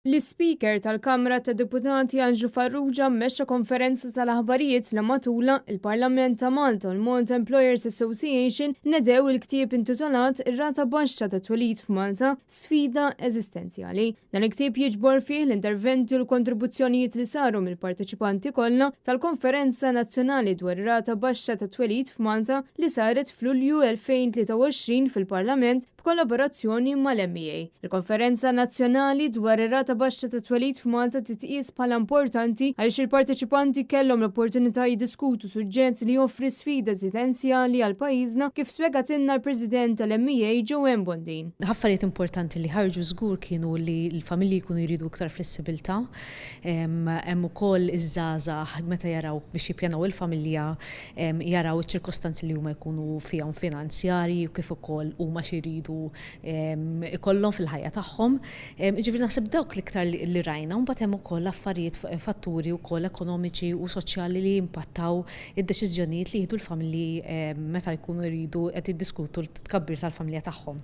L-Speaker tal-Kamra tad Deputati Anġu Farrugia mmexxa konferenza tal-aħbarijiet li matula il-Parlament ta' Malta u l-Mont Employers Association nedew il-ktieb intitolat Ir-rata baxxa ta' twelid f'Malta sfida eżistenzjali. Dan il-ktieb jiġbor fih l-interventi u l-kontribuzzjonijiet li saru mill-parteċipanti kollha tal-Konferenza Nazzjonali dwar ir-rata baxxa ta' twelid f'Malta li saret f'Lulju 2023 fil-Parlament b'kollaborazzjoni mal-MEA. Il-Konferenza Nazzjonali dwar ir-rata baxxa ta' twelid f'Malta titqies bħala importanti għaliex il-parteċipanti kellhom l-opportunità jiddiskutu suġġett li joffri sfida eżistenzjali għal pajjiżna kif spjegatilna l-President tal-MEA Joe Bondin. Affarijiet importanti li ħarġu żgur kienu li l-familji jkunu jridu iktar flessibilità, hemm ukoll iż-żgħażagħ meta jaraw biex jippjanaw il-familja jaraw iċ-ċirkostanzi li huma jkunu fihom finanzjarji u kif ukoll huma xi jridu ikollhom fil-ħajja tagħhom. Ġifieri naħseb dawk l-iktar li rajna, mbagħad hemm ukoll affarijiet fatturi wkoll ekonomiċi u soċjali li jimpattaw id-deċiżjonijiet li jieħdu l-familji meta jkunu jridu qed jiddiskutu l-tkabbir tal-familja tagħhom.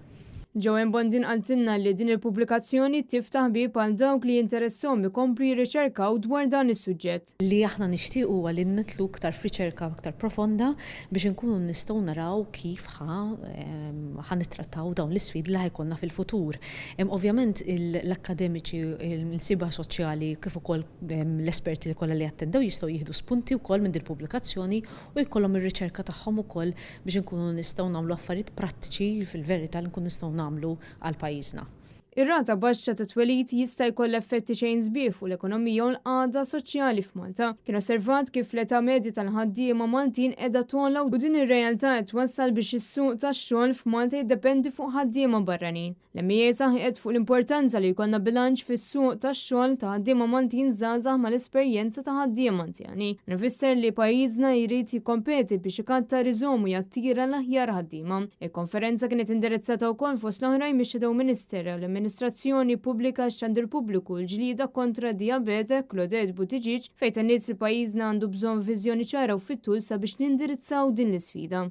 Joe Bondin qaltilna li din il-pubblikazzjoni tiftaħ bib għal dawk li jinteressom ikomplu jirriċerkaw dwar dan is-suġġett. Li aħna nixtiequ huwa li nitlu iktar f'riċerka iktar profonda biex inkunu nistgħu naraw kif ħanittrattaw dawn l-isfidi li ħajkonna fil-futur. Ovvjament l-akkademiċi, l-siba soċjali kif ukoll l-esperti li kollha li attendew jistgħu jieħdu spunti wkoll minn il-pubblikazzjoni u jkollhom ir-riċerka tagħhom ukoll biex inkunu nistgħu nagħmlu affarijiet prattiċi fil-verità li nkunu nistgħu nagħmlu għal pajjiżna. Ir-rata baxxa ta' twelid jista' jkollha effetti xejn sbieħ fuq l-ekonomija u l-qagħda soċjali f'Malta. Kien osservat kif l-età medja tal-ħaddiema Maltin qiegħda togħla u din ir-realtà qed twassal biex is-suq tax-xogħol f'Malta jiddependi fuq ħaddiema barranin. L-MEA saħqet fuq l-importanza li jkollna bilanċ fis-suq tax-xogħol ta' ħaddiema Maltin żgħażagħ mal-esperjenza ta' ħaddiema anzjani. Nfisser li pajjiżna jrid jikkompeti biex ikattar iżomm u jattira l-aħjar ħaddiema. Il-konferenza kienet indirizzata wkoll fost l-oħrajn mix-Shadow Minister Amministrazzjoni Pubblika x-Xandir Pubbliku l-ġlieda kontra diabete Claudette Buttigieg fejn tenniet li pajjiżna għandu bżonn viżjoni ċara u fit-tul sabiex nindirizzaw din l-isfida.